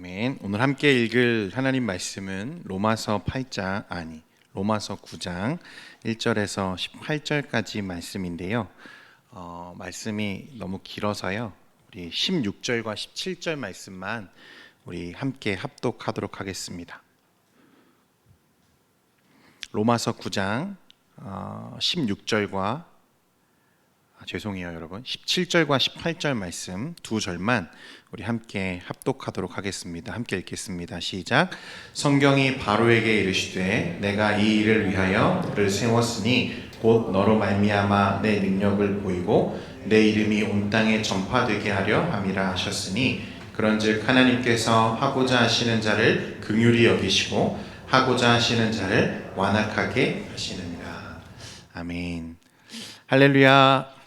아멘. 오늘 함께 읽을 하나님 말씀은 로마서 9장 1절에서 18절까지 말씀인데요. 말씀이 너무 길어서요. 우리 16절과 17절 말씀만 우리 함께 합독하도록 하겠습니다. 로마서 9장 16절과 죄송해요 여러분 17절과 18절 말씀 두 절만 우리 함께 합독하도록 하겠습니다. 함께 읽겠습니다. 시작. 성경이 바로에게 이르시되 내가 이 일을 위하여 너를 세웠으니 곧 너로 말미암아 내 능력을 보이고 내 이름이 온 땅에 전파되게 하려 함이라 하셨으니 그런즉 하나님께서 하고자 하시는 자를 긍휼히 여기시고 하고자 하시는 자를 완악하게 하시느니라. 아멘. 할렐루야.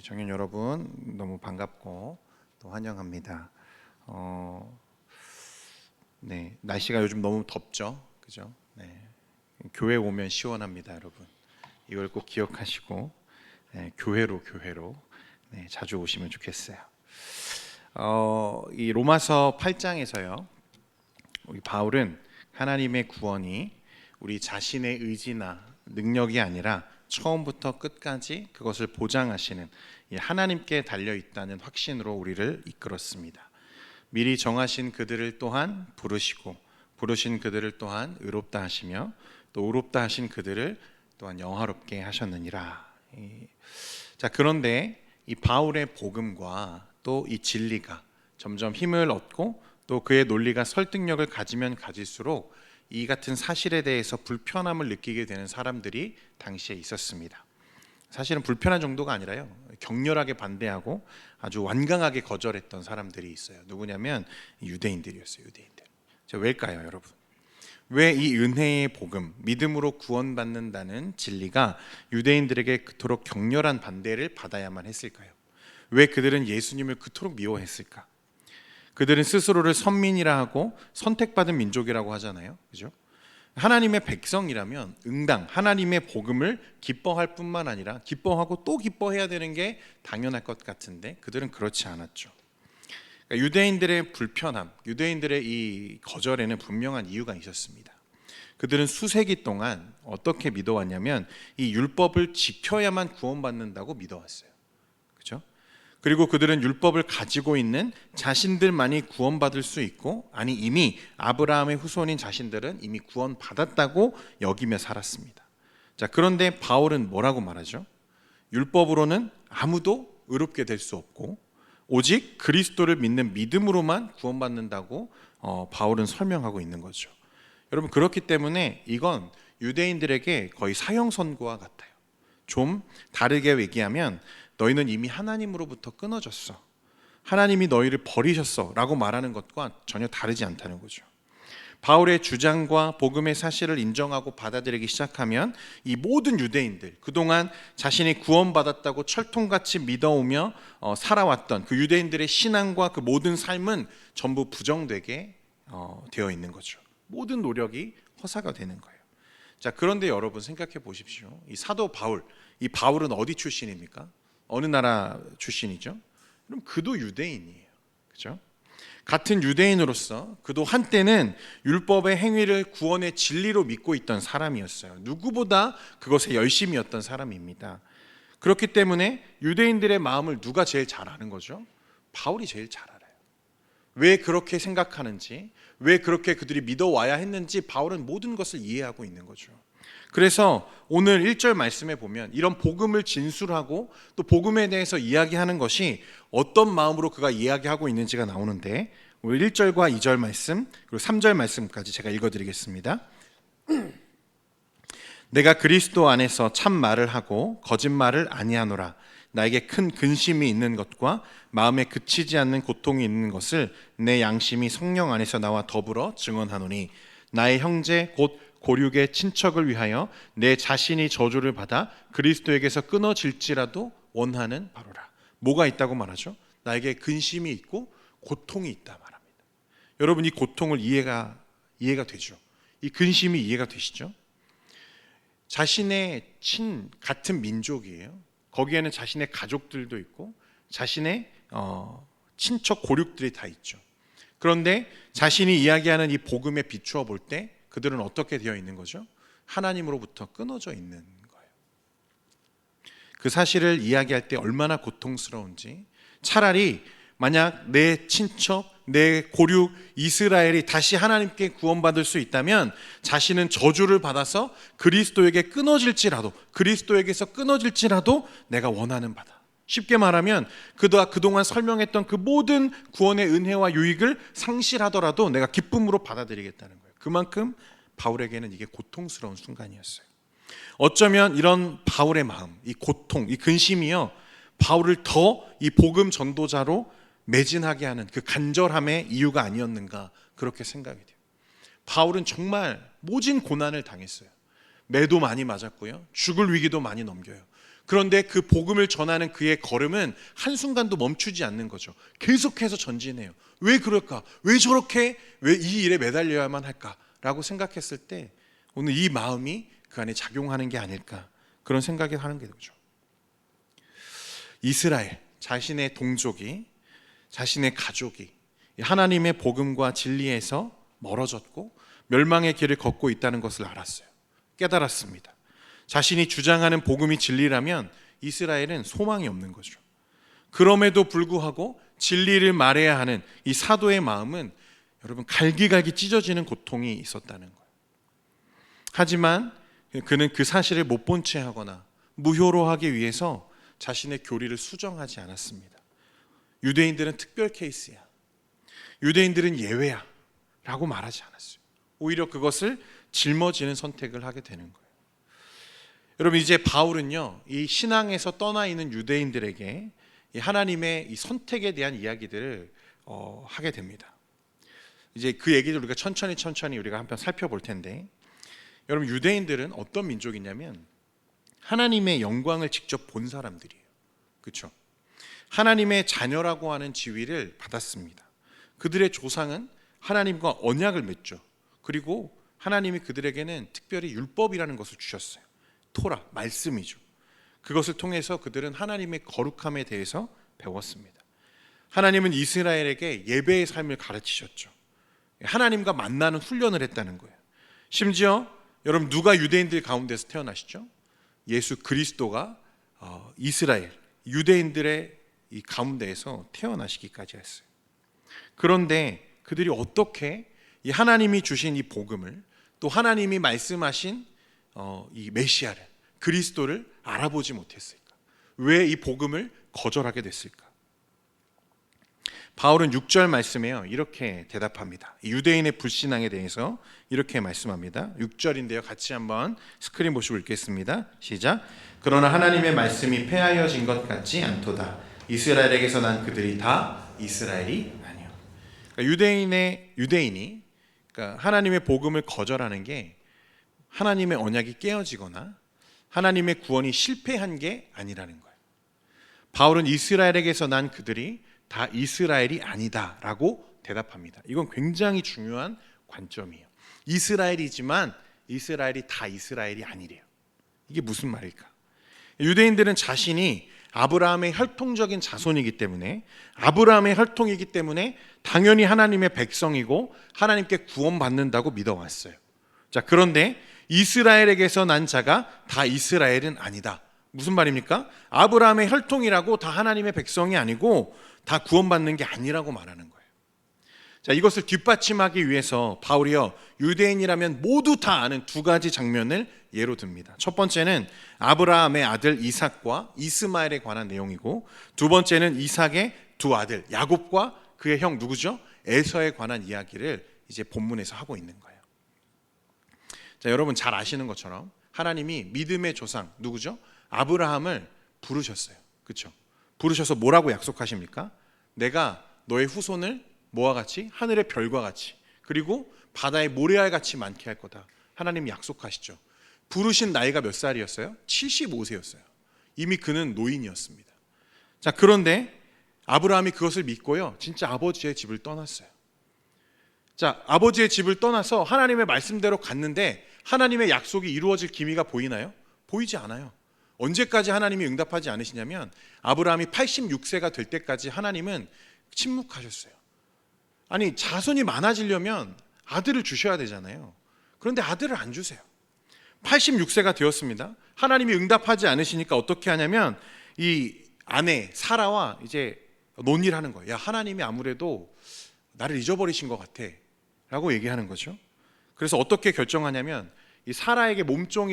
청년 여러분 너무 반갑고 또 환영합니다. 날씨가 요즘 너무 덥죠, 그죠? 교회 오면 시원합니다, 여러분. 이걸 꼭 기억하시고 교회로 자주 오시면 좋겠어요. 이 로마서 8장에서요, 우리 바울은 하나님의 구원이 우리 자신의 의지나 능력이 아니라 처음부터 끝까지 그것을 보장하시는 하나님께 달려있다는 확신으로 우리를 이끌었습니다. 미리 정하신 그들을 또한 부르시고 부르신 그들을 또한 의롭다 하시며 또 의롭다 하신 그들을 또한 영화롭게 하셨느니라. 자, 그런데 이 바울의 복음과 또 이 진리가 점점 힘을 얻고 또 그의 논리가 설득력을 가지면 가질수록 이 같은 사실에 대해서 불편함을 느끼게 되는 사람들이 당시에 있었습니다. 사실은 불편한 정도가 아니라요, 격렬하게 반대하고 아주 완강하게 거절했던 사람들이 있어요. 누구냐면 유대인들이었어요. 유대인들. 왜일까요, 여러분? 왜 이 은혜의 복음, 믿음으로 구원받는다는 진리가 유대인들에게 그토록 격렬한 반대를 받아야만 했을까요? 왜 그들은 예수님을 그토록 미워했을까? 그들은 스스로를 선민이라 하고 선택받은 민족이라고 하잖아요, 그죠? 하나님의 백성이라면 응당 하나님의 복음을 기뻐할 뿐만 아니라 기뻐하고 또 기뻐해야 되는 게 당연할 것 같은데 그들은 그렇지 않았죠. 그러니까 유대인들의 불편함, 유대인들의 이 거절에는 분명한 이유가 있었습니다. 그들은 수세기 동안 어떻게 믿어왔냐면 이 율법을 지켜야만 구원받는다고 믿어왔어요, 그죠? 그리고 그들은 율법을 가지고 있는 자신들만이 구원받을 수 있고, 아니 이미 아브라함의 후손인 자신들은 이미 구원받았다고 여기며 살았습니다. 자, 그런데 바울은 뭐라고 말하죠? 율법으로는 아무도 의롭게 될 수 없고 오직 그리스도를 믿는 믿음으로만 구원받는다고 바울은 설명하고 있는 거죠. 여러분, 그렇기 때문에 이건 유대인들에게 거의 사형 선고와 같아요. 좀 다르게 얘기하면 너희는 이미 하나님으로부터 끊어졌어, 하나님이 너희를 버리셨어 라고 말하는 것과 전혀 다르지 않다는 거죠. 바울의 주장과 복음의 사실을 인정하고 받아들이기 시작하면 이 모든 유대인들, 그동안 자신이 구원받았다고 철통같이 믿어오며 살아왔던 그 유대인들의 신앙과 그 모든 삶은 전부 부정되게 되어 있는 거죠. 모든 노력이 허사가 되는 거예요. 자, 그런데 여러분 생각해 보십시오. 이 사도 바울, 이 바울은 어디 출신입니까? 어느 나라 출신이죠? 그럼 그도 유대인이에요, 그죠? 같은 유대인으로서 그도 한때는 율법의 행위를 구원의 진리로 믿고 있던 사람이었어요. 누구보다 그것에 열심이었던 사람입니다. 그렇기 때문에 유대인들의 마음을 누가 제일 잘 아는 거죠? 바울이 제일 잘 알아요. 왜 그렇게 생각하는지, 왜 그렇게 그들이 믿어와야 했는지 바울은 모든 것을 이해하고 있는 거죠. 그래서 오늘 1절 말씀에 보면 이런 복음을 진술하고 또 복음에 대해서 이야기하는 것이 어떤 마음으로 그가 이야기하고 있는지가 나오는데, 오늘 1절과 2절 말씀 그리고 3절 말씀까지 제가 읽어드리겠습니다. 내가 그리스도 안에서 참 말을 하고 거짓말을 아니하노라. 나에게 큰 근심이 있는 것과 마음에 그치지 않는 고통이 있는 것을 내 양심이 성령 안에서 나와 더불어 증언하노니 나의 형제 곧 고륙의 친척을 위하여 내 자신이 저주를 받아 그리스도에게서 끊어질지라도 원하는 바로라. 뭐가 있다고 말하죠? 나에게 근심이 있고 고통이 있다 말합니다. 여러분, 이 고통을 이해가 되죠? 이 근심이 이해가 되시죠? 자신의 같은 민족이에요. 거기에는 자신의 가족들도 있고 자신의 친척 고륙들이 다 있죠. 그런데 자신이 이야기하는 이 복음에 비추어 볼 때 그들은 어떻게 되어 있는 거죠? 하나님으로부터 끊어져 있는 거예요. 그 사실을 이야기할 때 얼마나 고통스러운지, 차라리 만약 내 친척, 내 고륙 이스라엘이 다시 하나님께 구원받을 수 있다면 자신은 저주를 받아서 그리스도에게서 끊어질지라도 내가 원하는 바다. 쉽게 말하면 그동안 설명했던 그 모든 구원의 은혜와 유익을 상실하더라도 내가 기쁨으로 받아들이겠다는 거예요. 그만큼 바울에게는 이게 고통스러운 순간이었어요. 어쩌면 이런 바울의 마음, 이 고통, 이 근심이요, 바울을 더 이 복음 전도자로 매진하게 하는 그 간절함의 이유가 아니었는가, 그렇게 생각이 돼요. 바울은 정말 모진 고난을 당했어요. 매도 많이 맞았고요, 죽을 위기도 많이 넘겨요. 그런데 그 복음을 전하는 그의 걸음은 한순간도 멈추지 않는 거죠. 계속해서 전진해요. 왜 그럴까? 왜 저렇게, 왜 이 일에 매달려야만 할까? 라고 생각했을 때 오늘 이 마음이 그 안에 작용하는 게 아닐까, 그런 생각이 하는 게 되죠. 이스라엘, 자신의 동족이, 자신의 가족이 하나님의 복음과 진리에서 멀어졌고 멸망의 길을 걷고 있다는 것을 알았어요. 깨달았습니다. 자신이 주장하는 복음이 진리라면 이스라엘은 소망이 없는 거죠. 그럼에도 불구하고 진리를 말해야 하는 이 사도의 마음은 여러분 갈기갈기 찢어지는 고통이 있었다는 거예요. 하지만 그는 그 사실을 못 본 채 하거나 무효로 하기 위해서 자신의 교리를 수정하지 않았습니다. 유대인들은 특별 케이스야, 유대인들은 예외야 라고 말하지 않았어요. 오히려 그것을 짊어지는 선택을 하게 되는 거예요. 여러분, 이제 바울은요, 이 신앙에서 떠나 있는 유대인들에게 이 하나님의 이 선택에 대한 이야기들을 하게 됩니다. 이제 그 얘기를 우리가 천천히 우리가 한번 살펴볼 텐데, 여러분, 유대인들은 어떤 민족이냐면 하나님의 영광을 직접 본 사람들이에요. 그렇죠? 하나님의 자녀라고 하는 지위를 받았습니다. 그들의 조상은 하나님과 언약을 맺죠. 그리고 하나님이 그들에게는 특별히 율법이라는 것을 주셨어요. 토라, 말씀이죠. 그것을 통해서 그들은 하나님의 거룩함에 대해서 배웠습니다. 하나님은 이스라엘에게 예배의 삶을 가르치셨죠. 하나님과 만나는 훈련을 했다는 거예요. 심지어 여러분, 누가 유대인들 가운데서 태어나시죠? 예수 그리스도가 이스라엘 유대인들의 이 가운데에서 태어나시기까지 했어요. 그런데 그들이 어떻게 이 하나님이 주신 이 복음을, 또 하나님이 말씀하신 이 메시아를, 그리스도를 알아보지 못했을까? 왜 이 복음을 거절하게 됐을까? 바울은 6절 말씀에요, 이렇게 대답합니다. 유대인의 불신앙에 대해서 이렇게 말씀합니다. 6절인데요, 같이 한번 스크린 보시고 읽겠습니다. 시작. 그러나 하나님의 말씀이 폐하여진 것 같지 않도다. 이스라엘에게서 난 그들이 다 이스라엘이 아니요. 그러니까 유대인이 그러니까 하나님의 복음을 거절하는 게 하나님의 언약이 깨어지거나 하나님의 구원이 실패한 게 아니라는 거예요. 바울은 이스라엘에게서 난 그들이 다 이스라엘이 아니다라고 대답합니다. 이건 굉장히 중요한 관점이에요. 이스라엘이지만 이스라엘이 다 이스라엘이 아니래요. 이게 무슨 말일까? 유대인들은 자신이 아브라함의 혈통적인 자손이기 때문에, 아브라함의 혈통이기 때문에 당연히 하나님의 백성이고 하나님께 구원받는다고 믿어왔어요. 자, 그런데 이스라엘에게서 난 자가 다 이스라엘은 아니다. 무슨 말입니까? 아브라함의 혈통이라고 다 하나님의 백성이 아니고 다 구원받는 게 아니라고 말하는 거예요. 자, 이것을 뒷받침하기 위해서 바울이요, 유대인이라면 모두 다 아는 두 가지 장면을 예로 듭니다. 첫 번째는 아브라함의 아들 이삭과 이스마엘에 관한 내용이고, 두 번째는 이삭의 두 아들 야곱과 그의 형 누구죠? 에서에 관한 이야기를 이제 본문에서 하고 있는 거예요. 자, 여러분 잘 아시는 것처럼 하나님이 믿음의 조상 누구죠? 아브라함을 부르셨어요. 그렇죠? 부르셔서 뭐라고 약속하십니까? 내가 너의 후손을 뭐와 같이? 하늘의 별과 같이, 그리고 바다의 모래알 같이 많게 할 거다. 하나님이 약속하시죠. 부르신 나이가 몇 살이었어요? 75세였어요. 이미 그는 노인이었습니다. 자, 그런데 아브라함이 그것을 믿고요, 진짜 아버지의 집을 떠났어요. 자, 아버지의 집을 떠나서 하나님의 말씀대로 갔는데 하나님의 약속이 이루어질 기미가 보이나요? 보이지 않아요. 언제까지 하나님이 응답하지 않으시냐면 아브라함이 86세가 될 때까지 하나님은 침묵하셨어요. 아니 자손이 많아지려면 아들을 주셔야 되잖아요. 그런데 아들을 안 주세요. 86세가 되었습니다. 하나님이 응답하지 않으시니까 어떻게 하냐면 이 아내 사라와 이제 논의를 하는 거예요. 야, 하나님이 아무래도 나를 잊어버리신 것 같아 라고 얘기하는 거죠. 그래서 어떻게 결정하냐면 이 사라에게 몸종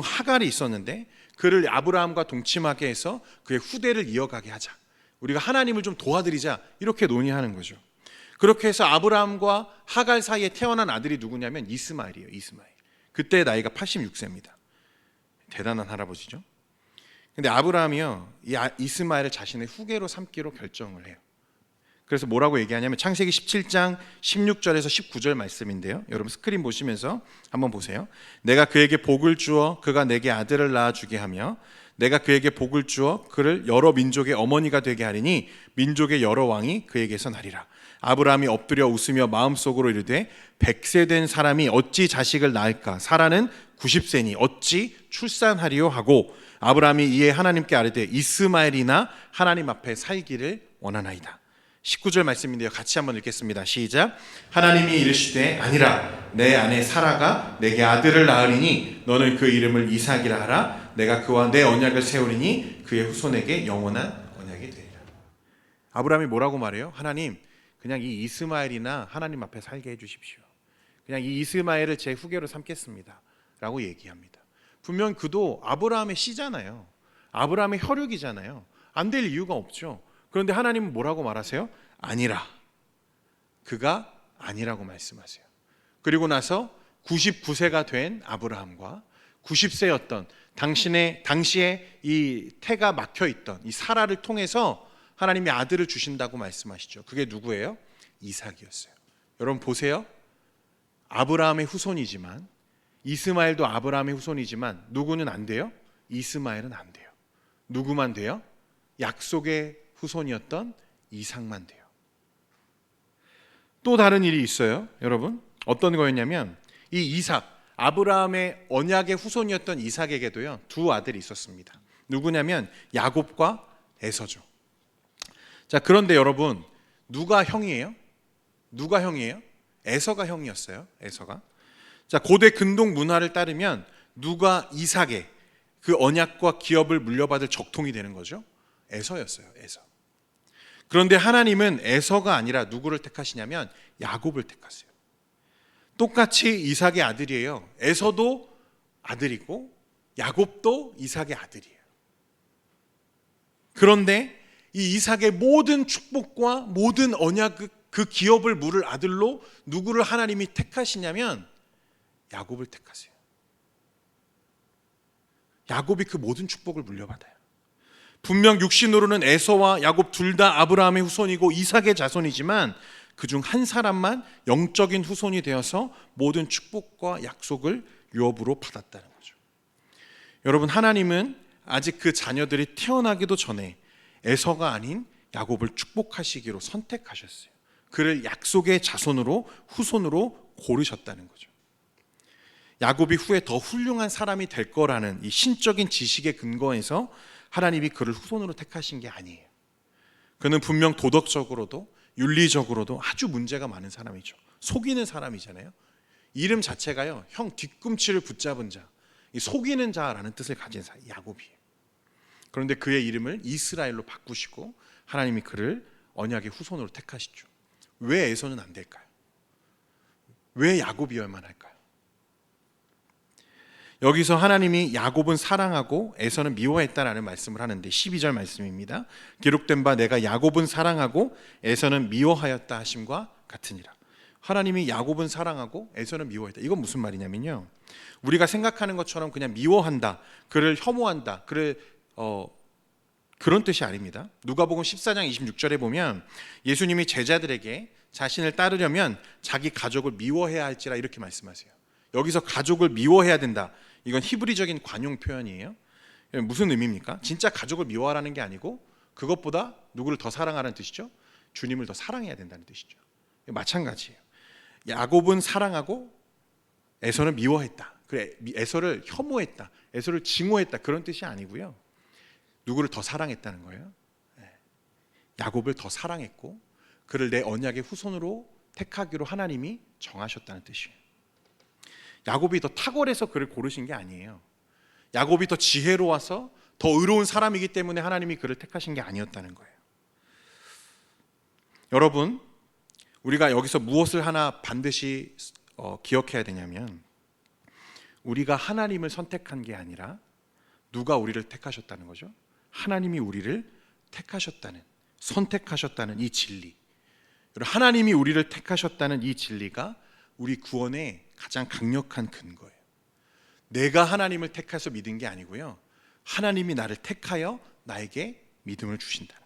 하갈이 있었는데 그를 아브라함과 동침하게 해서 그의 후대를 이어가게 하자. 우리가 하나님을 좀 도와드리자. 이렇게 논의하는 거죠. 그렇게 해서 아브라함과 하갈 사이에 태어난 아들이 누구냐면 이스마엘이에요. 이스마엘. 그때 나이가 86세입니다. 대단한 할아버지죠. 근데 아브라함이요, 이 이스마엘을 자신의 후계로 삼기로 결정을 해요. 그래서 뭐라고 얘기하냐면 창세기 17장 16절에서 19절 말씀인데요. 여러분 스크린 보시면서 한번 보세요. 내가 그에게 복을 주어 그가 내게 아들을 낳아주게 하며 내가 그에게 복을 주어 그를 여러 민족의 어머니가 되게 하리니 민족의 여러 왕이 그에게서 나리라. 아브라함이 엎드려 웃으며 마음속으로 이르되 100세 된 사람이 어찌 자식을 낳을까? 사라는 90세니 어찌 출산하리요 하고 아브라함이 이에 하나님께 아뢰되 이스마엘이나 하나님 앞에 살기를 원하나이다. 19절 말씀인데요. 같이 한번 읽겠습니다. 시작. 하나님이 이르시되 아니라 내 아내 사라가 내게 아들을 낳으리니 너는 그 이름을 이삭이라 하라. 내가 그와 내 언약을 세우리니 그의 후손에게 영원한 언약이 되리라. 아브라함이 뭐라고 말해요? 하나님, 그냥 이 이스마엘이나 하나님 앞에 살게 해주십시오. 그냥 이 이스마엘을 제 후계로 삼겠습니다 라고 얘기합니다. 분명 그도 아브라함의 씨잖아요. 아브라함의 혈육이잖아요. 안 될 이유가 없죠. 그런데 하나님은 뭐라고 말하세요? 아니라. 그가 아니라고 말씀하세요. 그리고 나서 99세가 된 아브라함과 90세였던 당시에 이 태가 막혀있던 이 사라를 통해서 하나님이 아들을 주신다고 말씀하시죠. 그게 누구예요? 이삭이었어요. 여러분 보세요. 아브라함의 후손이지만 이스마엘도 아브라함의 후손이지만 누구는 안 돼요? 이스마엘은 안 돼요. 누구만 돼요? 약속의 후손이었던 이삭만 돼요. 또 다른 일이 있어요. 여러분 어떤 거였냐면 이 이삭, 아브라함의 언약의 후손이었던 이삭에게도요 두 아들이 있었습니다. 누구냐면 야곱과 에서죠. 자, 그런데 여러분 누가 형이에요? 누가 형이에요? 에서가 형이었어요. 에서가. 자, 고대 근동 문화를 따르면 누가 이삭의 그 언약과 기업을 물려받을 적통이 되는 거죠? 에서였어요. 에서. 그런데 하나님은 에서가 아니라 누구를 택하시냐면 야곱을 택하세요. 똑같이 이삭의 아들이에요. 에서도 아들이고 야곱도 이삭의 아들이에요. 그런데 이 이삭의 모든 축복과 모든 언약 그 기업을 물을 아들로 누구를 하나님이 택하시냐면 야곱을 택하세요. 야곱이 그 모든 축복을 물려받아요. 분명 육신으로는 에서와 야곱 둘 다 아브라함의 후손이고 이삭의 자손이지만 그중 한 사람만 영적인 후손이 되어서 모든 축복과 약속을 유업으로 받았다는 거죠. 여러분 하나님은 아직 그 자녀들이 태어나기도 전에 에서가 아닌 야곱을 축복하시기로 선택하셨어요. 그를 약속의 자손으로 후손으로 고르셨다는 거죠. 야곱이 후에 더 훌륭한 사람이 될 거라는 이 신적인 지식에 근거해서 하나님이 그를 후손으로 택하신 게 아니에요. 그는 분명 도덕적으로도 윤리적으로도 아주 문제가 많은 사람이죠. 속이는 사람이잖아요. 이름 자체가요, 형 뒤꿈치를 붙잡은 자, 속이는 자라는 뜻을 가진 자, 야곱이에요. 그런데 그의 이름을 이스라엘로 바꾸시고 하나님이 그를 언약의 후손으로 택하시죠. 왜 에서는 안 될까요? 왜 야곱이어야만 할까요? 여기서 하나님이 야곱은 사랑하고 에서는 미워했다라는 말씀을 하는데 12절 말씀입니다. 기록된 바 내가 야곱은 사랑하고 에서는 미워하였다 하심과 같으니라. 하나님이 야곱은 사랑하고 에서는 미워했다. 이건 무슨 말이냐면요, 우리가 생각하는 것처럼 그냥 미워한다, 그를 혐오한다, 그런 뜻이 아닙니다. 누가복음 14장 26절에 보면 예수님이 제자들에게 자신을 따르려면 자기 가족을 미워해야 할지라 이렇게 말씀하세요. 여기서 가족을 미워해야 된다, 이건 히브리적인 관용 표현이에요. 무슨 의미입니까? 진짜 가족을 미워하라는 게 아니고 그것보다 누구를 더 사랑하라는 뜻이죠. 주님을 더 사랑해야 된다는 뜻이죠. 마찬가지예요. 야곱은 사랑하고 에서는 미워했다, 그래, 에서를 혐오했다, 에서를 증오했다, 그런 뜻이 아니고요. 누구를 더 사랑했다는 거예요. 야곱을 더 사랑했고 그를 내 언약의 후손으로 택하기로 하나님이 정하셨다는 뜻이에요. 야곱이 더 탁월해서 그를 고르신 게 아니에요. 야곱이 더 지혜로워서 더 의로운 사람이기 때문에 하나님이 그를 택하신 게 아니었다는 거예요. 여러분, 우리가 여기서 무엇을 하나 반드시 기억해야 되냐면, 우리가 하나님을 선택한 게 아니라 누가 우리를 택하셨다는 거죠. 하나님이 우리를 택하셨다는, 선택하셨다는 이 진리, 하나님이 우리를 택하셨다는 이 진리가 우리 구원의 가장 강력한 근거예요. 내가 하나님을 택해서 믿은 게 아니고요, 하나님이 나를 택하여 나에게 믿음을 주신다.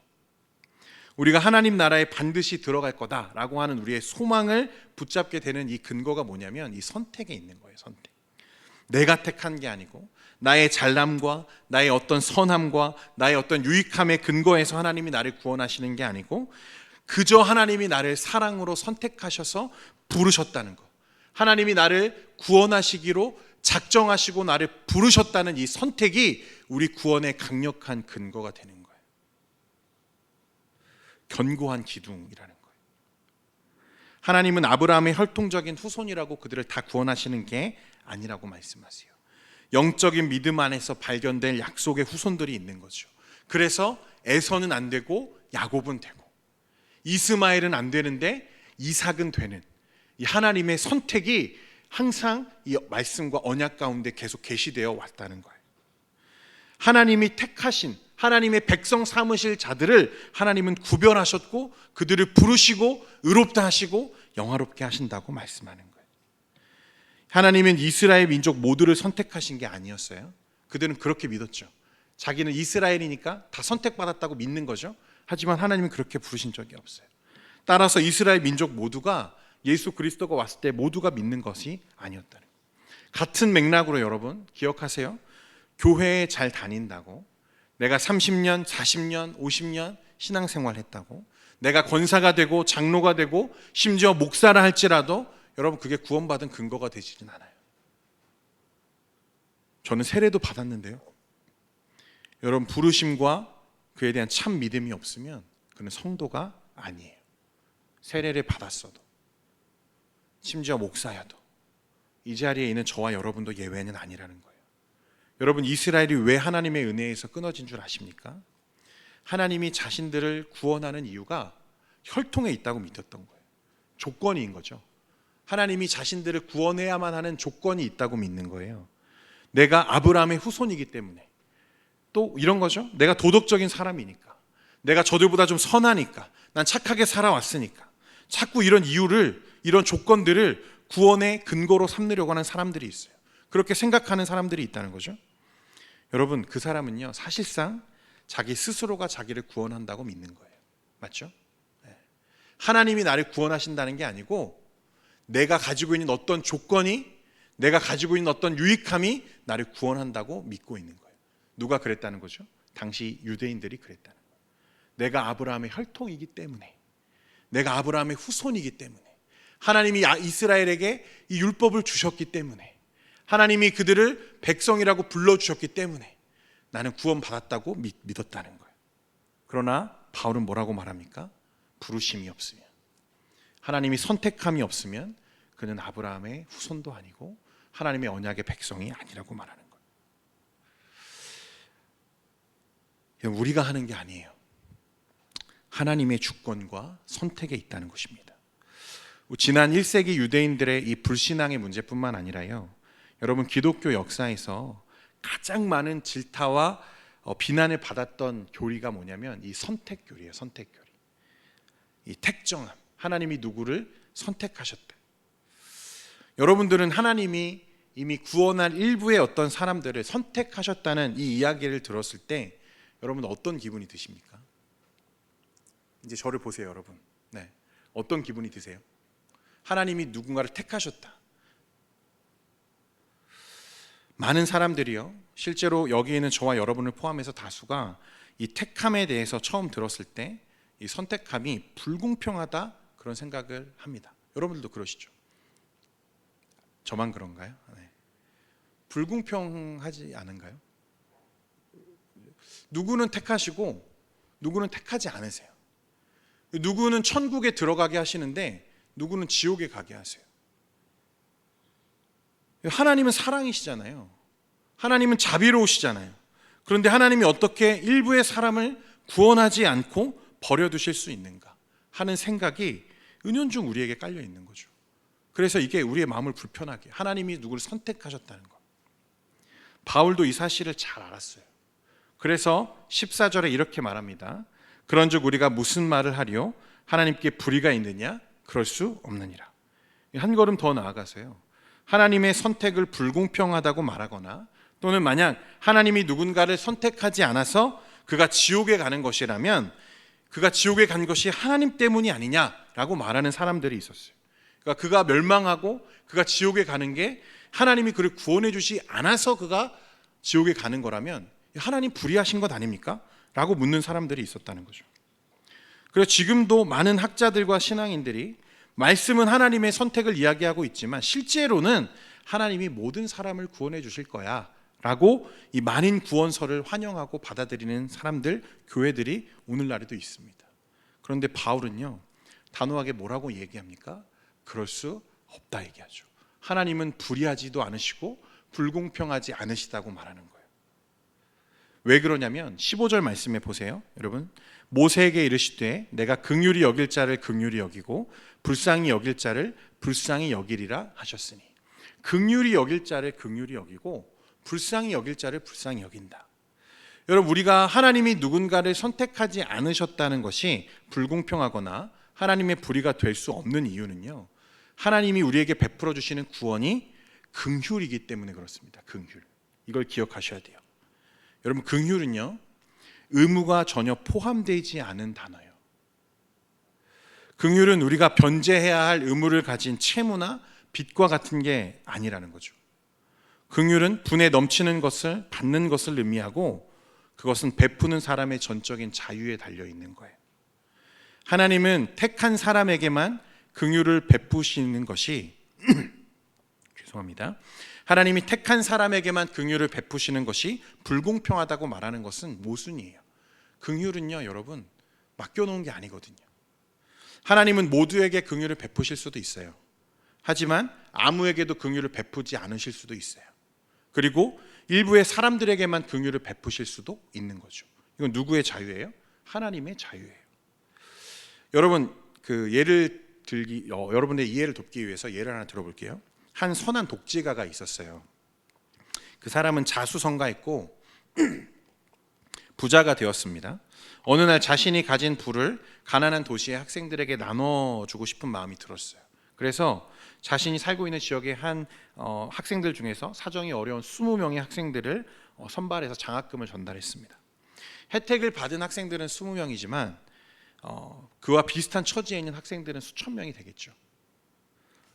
우리가 하나님 나라에 반드시 들어갈 거다라고 하는 우리의 소망을 붙잡게 되는 이 근거가 뭐냐면 이 선택에 있는 거예요. 선택. 내가 택한 게 아니고 나의 잘남과 나의 어떤 선함과 나의 어떤 유익함의 근거에서 하나님이 나를 구원하시는 게 아니고 그저 하나님이 나를 사랑으로 선택하셔서 부르셨다는 것, 하나님이 나를 구원하시기로 작정하시고 나를 부르셨다는 이 선택이 우리 구원의 강력한 근거가 되는 거예요. 견고한 기둥이라는 거예요. 하나님은 아브라함의 혈통적인 후손이라고 그들을 다 구원하시는 게 아니라고 말씀하세요. 영적인 믿음 안에서 발견될 약속의 후손들이 있는 거죠. 그래서 에서는 안 되고 야곱은 되고, 이스마엘은 안 되는데 이삭은 되는, 이 하나님의 선택이 항상 이 말씀과 언약 가운데 계속 계시되어 왔다는 거예요. 하나님이 택하신, 하나님의 백성 삼으실 자들을 하나님은 구별하셨고 그들을 부르시고 의롭다 하시고 영화롭게 하신다고 말씀하는 거예요. 하나님은 이스라엘 민족 모두를 선택하신 게 아니었어요. 그들은 그렇게 믿었죠. 자기는 이스라엘이니까 다 선택받았다고 믿는 거죠. 하지만 하나님은 그렇게 부르신 적이 없어요. 따라서 이스라엘 민족 모두가 예수 그리스도가 왔을 때 모두가 믿는 것이 아니었다는 거예요. 같은 맥락으로 여러분 기억하세요. 교회에 잘 다닌다고, 내가 30년, 40년, 50년 신앙생활 했다고, 내가 권사가 되고 장로가 되고 심지어 목사라 할지라도 여러분 그게 구원받은 근거가 되지는 않아요. 저는 세례도 받았는데요, 여러분 부르심과 그에 대한 참 믿음이 없으면 그는 성도가 아니에요. 세례를 받았어도, 심지어 목사여도 이 자리에 있는 저와 여러분도 예외는 아니라는 거예요. 여러분, 이스라엘이 왜 하나님의 은혜에서 끊어진 줄 아십니까? 하나님이 자신들을 구원하는 이유가 혈통에 있다고 믿었던 거예요. 조건인 거죠. 하나님이 자신들을 구원해야만 하는 조건이 있다고 믿는 거예요. 내가 아브라함의 후손이기 때문에, 또 이런 거죠. 내가 도덕적인 사람이니까, 내가 저들보다 좀 선하니까, 난 착하게 살아왔으니까, 자꾸 이런 이유를, 이런 조건들을 구원의 근거로 삼으려고 하는 사람들이 있어요. 그렇게 생각하는 사람들이 있다는 거죠. 여러분, 그 사람은요 사실상 자기 스스로가 자기를 구원한다고 믿는 거예요. 맞죠? 하나님이 나를 구원하신다는 게 아니고 내가 가지고 있는 어떤 조건이, 내가 가지고 있는 어떤 유익함이 나를 구원한다고 믿고 있는 거예요. 누가 그랬다는 거죠? 당시 유대인들이 그랬다는 거예요. 내가 아브라함의 혈통이기 때문에, 내가 아브라함의 후손이기 때문에, 하나님이 이스라엘에게 이 율법을 주셨기 때문에, 하나님이 그들을 백성이라고 불러주셨기 때문에 나는 구원받았다고 믿었다는 거예요. 그러나 바울은 뭐라고 말합니까? 부르심이 없으면, 하나님이 선택함이 없으면 그는 아브라함의 후손도 아니고 하나님의 언약의 백성이 아니라고 말하는 거예요. 우리가 하는 게 아니에요. 하나님의 주권과 선택에 있다는 것입니다. 지난 1세기 유대인들의 이 불신앙의 문제뿐만 아니라요, 여러분 기독교 역사에서 가장 많은 질타와 비난을 받았던 교리가 뭐냐면 이 선택교리예요. 선택교리. 이 택정함. 하나님이 누구를 선택하셨다. 여러분들은 하나님이 이미 구원한 일부의 어떤 사람들을 선택하셨다는 이 이야기를 들었을 때 여러분 어떤 기분이 드십니까? 이제 저를 보세요, 여러분. 네. 어떤 기분이 드세요? 하나님이 누군가를 택하셨다. 많은 사람들이요, 실제로 여기 있는 저와 여러분을 포함해서 다수가 이 택함에 대해서 처음 들었을 때 이 선택함이 불공평하다 그런 생각을 합니다. 여러분들도 그러시죠? 저만 그런가요? 네. 불공평하지 않은가요? 누구는 택하시고 누구는 택하지 않으세요. 누구는 천국에 들어가게 하시는데 누구는 지옥에 가게 하세요. 하나님은 사랑이시잖아요. 하나님은 자비로우시잖아요. 그런데 하나님이 어떻게 일부의 사람을 구원하지 않고 버려두실 수 있는가 하는 생각이 은연중 우리에게 깔려 있는 거죠. 그래서 이게 우리의 마음을 불편하게, 하나님이 누구를 선택하셨다는 것. 바울도 이 사실을 잘 알았어요. 그래서 14절에 이렇게 말합니다. 그런즉 우리가 무슨 말을 하리요? 하나님께 불의가 있느냐? 그럴 수 없느니라. 한 걸음 더 나아가서요, 하나님의 선택을 불공평하다고 말하거나, 또는 만약 하나님이 누군가를 선택하지 않아서 그가 지옥에 가는 것이라면 그가 지옥에 간 것이 하나님 때문이 아니냐라고 말하는 사람들이 있었어요. 그러니까 그가 멸망하고 그가 지옥에 가는 게 하나님이 그를 구원해 주지 않아서 그가 지옥에 가는 거라면 하나님 불의하신 것 아닙니까? 라고 묻는 사람들이 있었다는 거죠. 그래서 지금도 많은 학자들과 신앙인들이 말씀은 하나님의 선택을 이야기하고 있지만 실제로는 하나님이 모든 사람을 구원해 주실 거야 라고 이 만인 구원설을 환영하고 받아들이는 사람들, 교회들이 오늘날에도 있습니다. 그런데 바울은요, 단호하게 뭐라고 얘기합니까? 그럴 수 없다 얘기하죠. 하나님은 불의하지도 않으시고 불공평하지 않으시다고 말하는 거예요. 왜 그러냐면 15절 말씀에 보세요. 여러분, 모세에게 이르시되 내가 긍휼히 여길 자를 긍휼히 여기고 불쌍히 여길 자를 불쌍히 여기리라 하셨으니, 긍휼히 여길 자를 긍휼히 여기고 불쌍히 여길 자를 불쌍히 여긴다. 여러분, 우리가 하나님이 누군가를 선택하지 않으셨다는 것이 불공평하거나 하나님의 불의가 될 수 없는 이유는요, 하나님이 우리에게 베풀어 주시는 구원이 긍휼이기 때문에 그렇습니다. 긍휼. 이걸 기억하셔야 돼요. 여러분, 긍휼은요, 의무가 전혀 포함되지 않은 단어예요. 긍휼은 우리가 변제해야 할 의무를 가진 채무나 빚과 같은 게 아니라는 거죠. 긍휼은 분에 넘치는 것을 받는 것을 의미하고, 그것은 베푸는 사람의 전적인 자유에 달려 있는 거예요. 하나님은 택한 사람에게만 긍휼을 베푸시는 것이 죄송합니다. 하나님이 택한 사람에게만 긍휼을 베푸시는 것이 불공평하다고 말하는 것은 모순이에요. 긍휼은요, 여러분, 맡겨놓은 게 아니거든요. 하나님은 모두에게 긍휼을 베푸실 수도 있어요. 하지만 아무에게도 긍휼을 베푸지 않으실 수도 있어요. 그리고 일부의 사람들에게만 긍휼을 베푸실 수도 있는 거죠. 이건 누구의 자유예요? 하나님의 자유예요. 여러분, 여러분의 이해를 돕기 위해서 예를 하나 들어볼게요. 한 선한 독재가가 있었어요. 그 사람은 자수성가했고 부자가 되었습니다. 어느 날 자신이 가진 부를 가난한 도시의 학생들에게 나눠주고 싶은 마음이 들었어요. 그래서 자신이 살고 있는 지역의 한 학생들 중에서 사정이 어려운 20명의 학생들을 선발해서 장학금을 전달했습니다. 혜택을 받은 학생들은 20명이지만 그와 비슷한 처지에 있는 학생들은 수천 명이 되겠죠.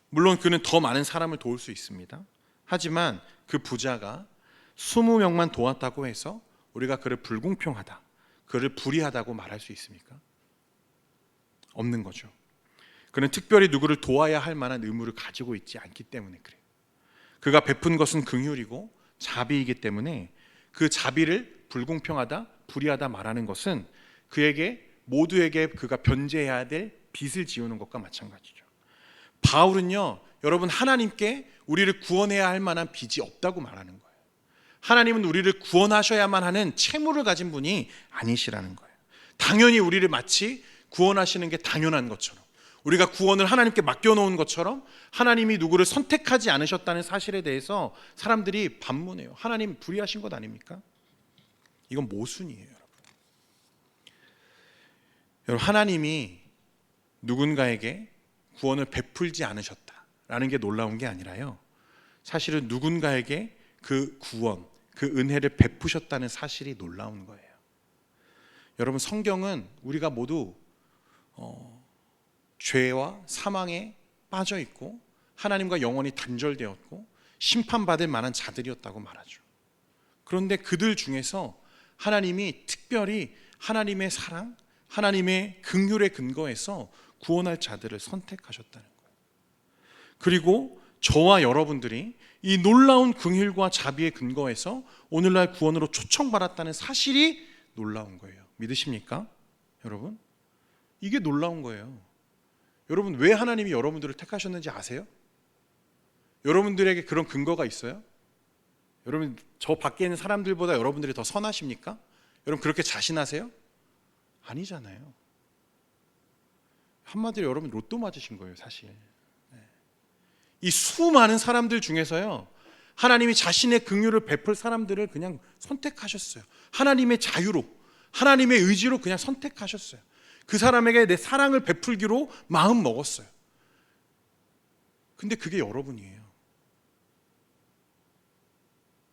물론 그는 더 많은 사람을 도울 수 있습니다. 하지만 그 부자가 20명만 도왔다고 해서 우리가 그를 불공평하다, 그를 불의하다고 말할 수 있습니까? 없는 거죠. 그는 특별히 누구를 도와야 할 만한 의무를 가지고 있지 않기 때문에 그래요. 그가 베푼 것은 긍휼이고 자비이기 때문에 그 자비를 불공평하다, 불의하다 말하는 것은 그에게, 모두에게 그가 변제해야 될 빚을 지우는 것과 마찬가지죠. 바울은요, 여러분, 하나님께 우리를 구원해야 할 만한 빚이 없다고 말하는 거예요. 하나님은 우리를 구원하셔야만 하는 채무를 가진 분이 아니시라는 거예요. 당연히 우리를 마치 구원하시는 게 당연한 것처럼, 우리가 구원을 하나님께 맡겨놓은 것처럼 하나님이 누구를 선택하지 않으셨다는 사실에 대해서 사람들이 반문해요. 하나님 불의하신 것 아닙니까? 이건 모순이에요, 여러분. 여러분, 하나님이 누군가에게 구원을 베풀지 않으셨다라는 게 놀라운 게 아니라요, 사실은 누군가에게 그 구원, 그 은혜를 베푸셨다는 사실이 놀라운 거예요. 여러분, 성경은 우리가 모두 죄와 사망에 빠져 있고 하나님과 영원히 단절되었고 심판받을 만한 자들이었다고 말하죠. 그런데 그들 중에서 하나님이 특별히 하나님의 사랑, 하나님의 긍휼의 근거에서 구원할 자들을 선택하셨다는 거예요. 그리고 저와 여러분들이 이 놀라운 긍휼과 자비의 근거에서 오늘날 구원으로 초청받았다는 사실이 놀라운 거예요. 믿으십니까? 여러분? 이게 놀라운 거예요. 여러분, 왜 하나님이 여러분들을 택하셨는지 아세요? 여러분들에게 그런 근거가 있어요? 여러분, 저 밖에 있는 사람들보다 여러분들이 더 선하십니까? 여러분, 그렇게 자신하세요? 아니잖아요. 한마디로 여러분 로또 맞으신 거예요, 사실. 이 수많은 사람들 중에서요, 하나님이 자신의 긍휼을 베풀 사람들을 그냥 선택하셨어요. 하나님의 자유로, 하나님의 의지로 그냥 선택하셨어요. 그 사람에게 내 사랑을 베풀기로 마음 먹었어요. 근데 그게 여러분이에요.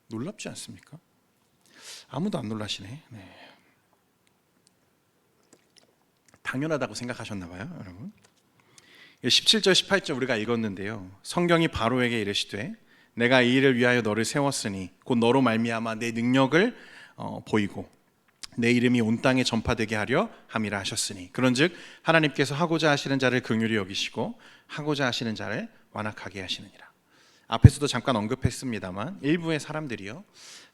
놀랍지 않습니까? 아무도 안 놀라시네. 네. 당연하다고 생각하셨나 봐요, 여러분. 17절 18절 우리가 읽었는데요, 성경이 바로에게 이르시되 내가 이 일을 위하여 너를 세웠으니 곧 너로 말미암아 내 능력을 보이고 내 이름이 온 땅에 전파되게 하려 함이라 하셨으니, 그런즉 하나님께서 하고자 하시는 자를 긍휼히 여기시고 하고자 하시는 자를 완악하게 하시느니라. 앞에서도 잠깐 언급했습니다만 일부의 사람들이요,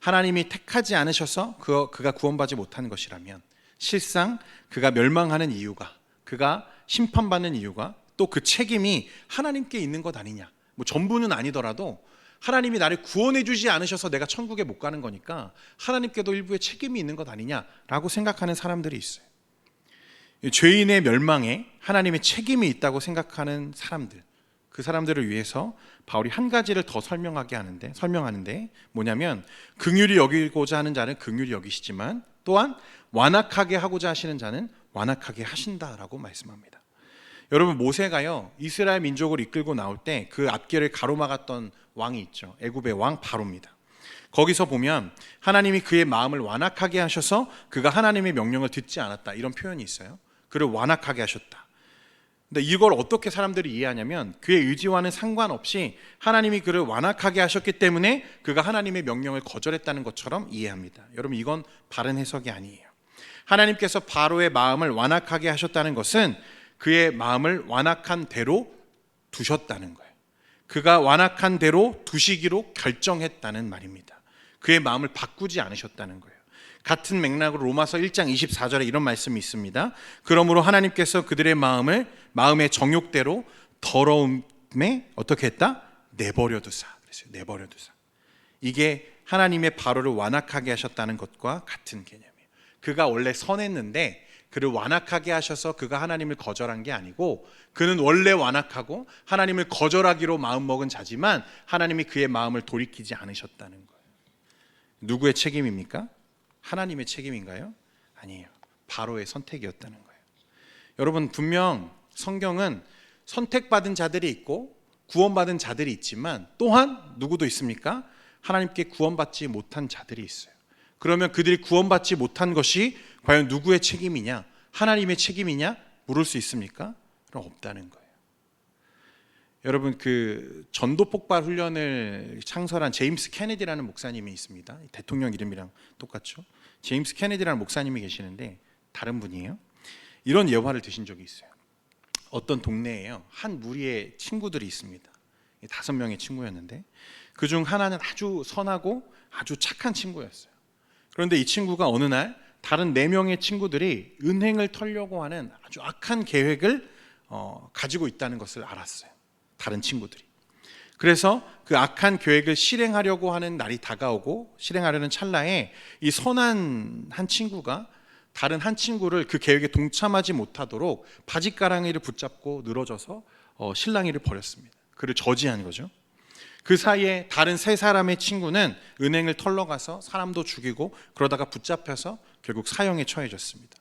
하나님이 택하지 않으셔서 그가 구원받지 못한 것이라면 실상 그가 멸망하는 이유가, 그가 심판받는 이유가 또 그 책임이 하나님께 있는 것 아니냐, 뭐 전부는 아니더라도 하나님이 나를 구원해 주지 않으셔서 내가 천국에 못 가는 거니까 하나님께도 일부의 책임이 있는 것 아니냐라고 생각하는 사람들이 있어요. 죄인의 멸망에 하나님의 책임이 있다고 생각하는 사람들, 그 사람들을 위해서 바울이 한 가지를 더 설명하는데 뭐냐면, 긍휼히 여기고자 하는 자는 긍휼히 여기시지만 또한 완악하게 하고자 하시는 자는 완악하게 하신다라고 말씀합니다. 여러분, 모세가요, 이스라엘 민족을 이끌고 나올 때 그 앞길을 가로막았던 왕이 있죠. 애굽의 왕 바로입니다. 거기서 보면 하나님이 그의 마음을 완악하게 하셔서 그가 하나님의 명령을 듣지 않았다, 이런 표현이 있어요. 그를 완악하게 하셨다. 근데 이걸 어떻게 사람들이 이해하냐면, 그의 의지와는 상관없이 하나님이 그를 완악하게 하셨기 때문에 그가 하나님의 명령을 거절했다는 것처럼 이해합니다. 여러분, 이건 바른 해석이 아니에요. 하나님께서 바로의 마음을 완악하게 하셨다는 것은 그의 마음을 완악한 대로 두셨다는 거예요. 그가 완악한 대로 두시기로 결정했다는 말입니다. 그의 마음을 바꾸지 않으셨다는 거예요. 같은 맥락으로 로마서 1장 24절에 이런 말씀이 있습니다. 그러므로 하나님께서 그들의 마음의 정욕대로 더러움에 어떻게 했다? 내버려 두사. 그랬어요. 내버려 두사. 이게 하나님의 바로를 완악하게 하셨다는 것과 같은 개념이에요. 그가 원래 선했는데 그를 완악하게 하셔서 그가 하나님을 거절한 게 아니고, 그는 원래 완악하고 하나님을 거절하기로 마음먹은 자지만 하나님이 그의 마음을 돌이키지 않으셨다는 거예요. 누구의 책임입니까? 하나님의 책임인가요? 아니에요. 바로의 선택이었다는 거예요. 여러분, 분명 성경은 선택받은 자들이 있고 구원받은 자들이 있지만 또한 누구도 있습니까? 하나님께 구원받지 못한 자들이 있어요. 그러면 그들이 구원받지 못한 것이 과연 누구의 책임이냐, 하나님의 책임이냐 물을 수 있습니까? 그럼 없다는 거예요. 여러분, 그 전도 폭발 훈련을 창설한 제임스 케네디라는 목사님이 있습니다. 대통령 이름이랑 똑같죠. 제임스 케네디라는 목사님이 계시는데 다른 분이에요. 이런 예화를 드신 적이 있어요. 어떤 동네에요, 한 무리의 친구들이 있습니다. 5명의 친구였는데 그중 하나는 아주 선하고 아주 착한 친구였어요. 그런데 이 친구가 어느 날 다른 4명의 친구들이 은행을 털려고 하는 아주 악한 계획을 가지고 있다는 것을 알았어요. 다른 친구들이. 그래서 그 악한 계획을 실행하려고 하는 날이 다가오고 실행하려는 찰나에 이 선한 한 친구가 다른 한 친구를 그 계획에 동참하지 못하도록 바짓가랑이를 붙잡고 늘어져서 실랑이를 벌였습니다. 그를 저지한 거죠. 그 사이에 다른 3사람의 친구는 은행을 털러 가서 사람도 죽이고 그러다가 붙잡혀서 결국 사형에 처해졌습니다.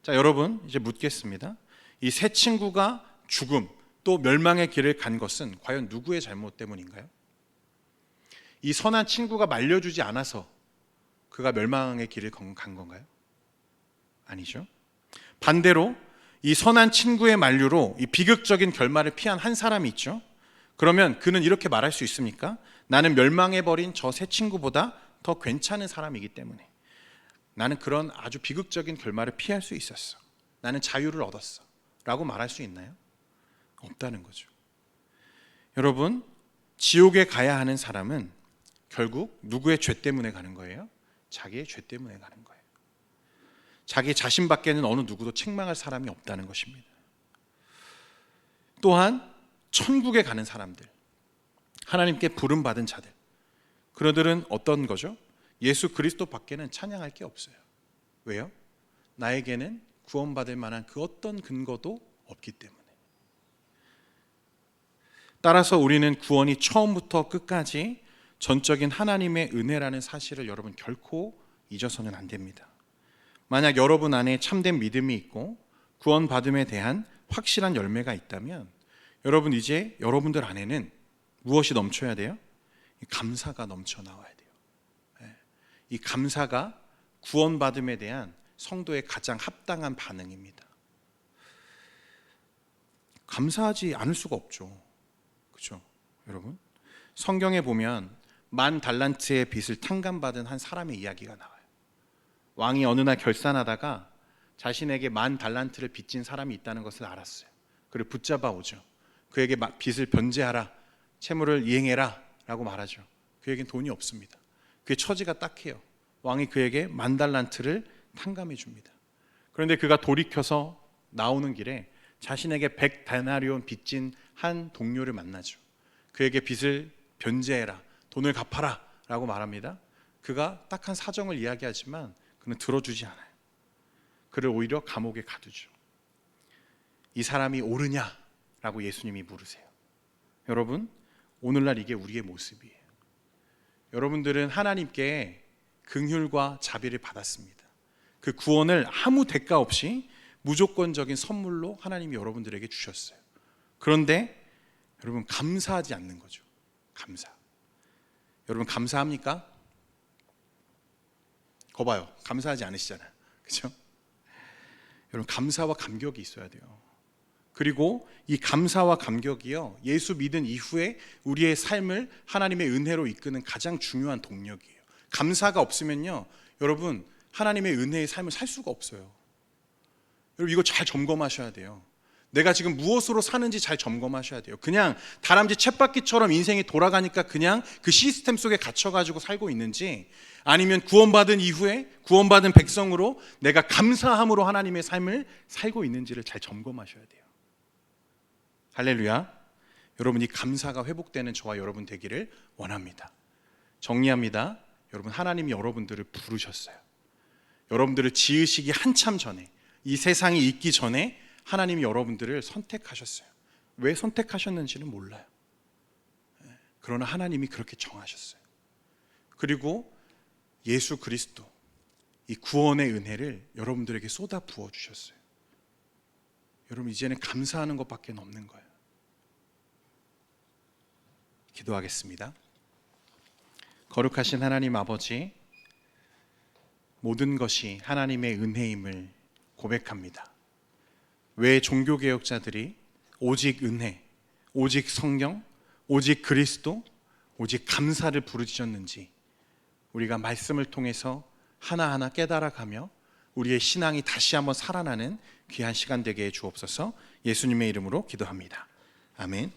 자, 여러분, 이제 묻겠습니다. 이 3 친구가 죽음 또 멸망의 길을 간 것은 과연 누구의 잘못 때문인가요? 이 선한 친구가 말려주지 않아서 그가 멸망의 길을 간 건가요? 아니죠. 반대로 이 선한 친구의 만류로 이 비극적인 결말을 피한 한 사람이 있죠. 그러면 그는 이렇게 말할 수 있습니까? 나는 멸망해버린 저 3 친구보다 더 괜찮은 사람이기 때문에 나는 그런 아주 비극적인 결말을 피할 수 있었어. 나는 자유를 얻었어. 라고 말할 수 있나요? 없다는 거죠. 여러분, 지옥에 가야 하는 사람은 결국 누구의 죄 때문에 가는 거예요? 자기의 죄 때문에 가는 거예요. 자기 자신밖에는 어느 누구도 책망할 사람이 없다는 것입니다. 또한 천국에 가는 사람들, 하나님께 부름받은 자들, 그들은 어떤 거죠? 예수 그리스도 밖에는 찬양할 게 없어요. 왜요? 나에게는 구원받을 만한 그 어떤 근거도 없기 때문에. 따라서 우리는 구원이 처음부터 끝까지 전적인 하나님의 은혜라는 사실을 여러분 결코 잊어서는 안 됩니다. 만약 여러분 안에 참된 믿음이 있고 구원받음에 대한 확실한 열매가 있다면 여러분 이제 여러분들 안에는 무엇이 넘쳐야 돼요? 감사가 넘쳐 나와야 돼요. 이 감사가 구원받음에 대한 성도의 가장 합당한 반응입니다. 감사하지 않을 수가 없죠. 그렇죠, 여러분? 성경에 보면 10,000달란트의 빚을 탕감받은 한 사람의 이야기가 나와요. 왕이 어느 날 결산하다가 자신에게 10,000달란트를 빚진 사람이 있다는 것을 알았어요. 그를 붙잡아 오죠. 그에게 빚을 변제하라, 채무를 이행해라 라고 말하죠. 그에겐 돈이 없습니다. 그의 처지가 딱해요. 왕이 그에게 10,000달란트를 탕감해 줍니다. 그런데 그가 돌이켜서 나오는 길에 자신에게 100데나리온 빚진 한 동료를 만나죠. 그에게 빚을 변제해라, 돈을 갚아라 라고 말합니다. 그가 딱한 사정을 이야기하지만 그는 들어주지 않아요. 그를 오히려 감옥에 가두죠. 이 사람이 옳으냐라고 예수님이 물으세요. 여러분, 오늘날 이게 우리의 모습이에요. 여러분들은 하나님께 긍휼과 자비를 받았습니다. 그 구원을 아무 대가 없이 무조건적인 선물로 하나님이 여러분들에게 주셨어요. 그런데 여러분 감사하지 않는 거죠. 감사. 여러분 감사합니까? 거봐요. 감사하지 않으시잖아요. 그렇죠? 여러분 감사와 감격이 있어야 돼요. 그리고 이 감사와 감격이요, 예수 믿은 이후에 우리의 삶을 하나님의 은혜로 이끄는 가장 중요한 동력이에요. 감사가 없으면요, 여러분 하나님의 은혜의 삶을 살 수가 없어요. 여러분 이거 잘 점검하셔야 돼요. 내가 지금 무엇으로 사는지 잘 점검하셔야 돼요. 그냥 다람쥐 쳇바퀴처럼 인생이 돌아가니까 그냥 그 시스템 속에 갇혀가지고 살고 있는지, 아니면 구원받은 이후에 구원받은 백성으로 내가 감사함으로 하나님의 삶을 살고 있는지를 잘 점검하셔야 돼요. 할렐루야. 여러분 이 감사가 회복되는 저와 여러분 되기를 원합니다. 정리합니다. 여러분 하나님이 여러분들을 부르셨어요. 여러분들을 지으시기 한참 전에, 이 세상이 있기 전에 하나님이 여러분들을 선택하셨어요. 왜 선택하셨는지는 몰라요. 그러나 하나님이 그렇게 정하셨어요. 그리고 예수 그리스도, 이 구원의 은혜를 여러분들에게 쏟아 부어 주셨어요. 여러분 이제는 감사하는 것밖에 없는 거예요. 기도하겠습니다. 거룩하신 하나님 아버지, 모든 것이 하나님의 은혜임을 고백합니다. 왜 종교개혁자들이 오직 은혜, 오직 성경, 오직 그리스도, 오직 감사를 부르짖었는지 우리가 말씀을 통해서 하나하나 깨달아가며 우리의 신앙이 다시 한번 살아나는 귀한 시간 되게 해 주옵소서. 예수님의 이름으로 기도합니다. 아멘.